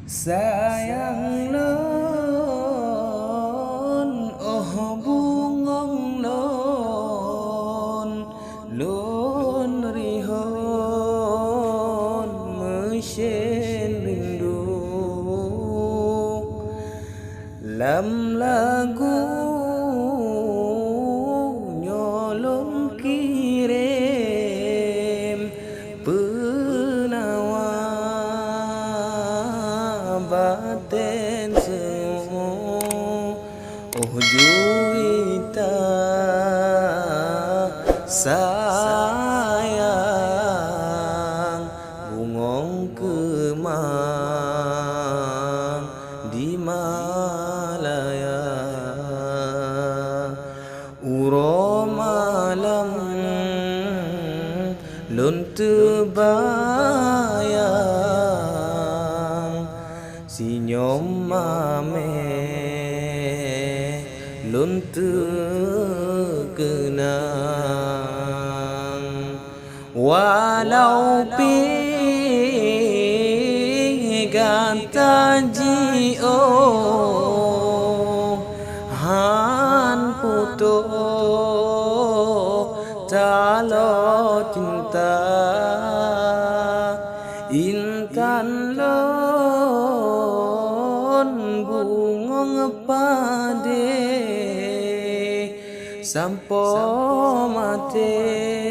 sayang lon oh bungong lon lon rihon mesin rindu lam lagu nyolong kirim penawa baten semu oh juwita sayang bungong kemang di Malaya uro malam lun tebayang sinyom mame lun terkenang walau pigan tajio han puto talo cinta intan lon bungong pade sampo mate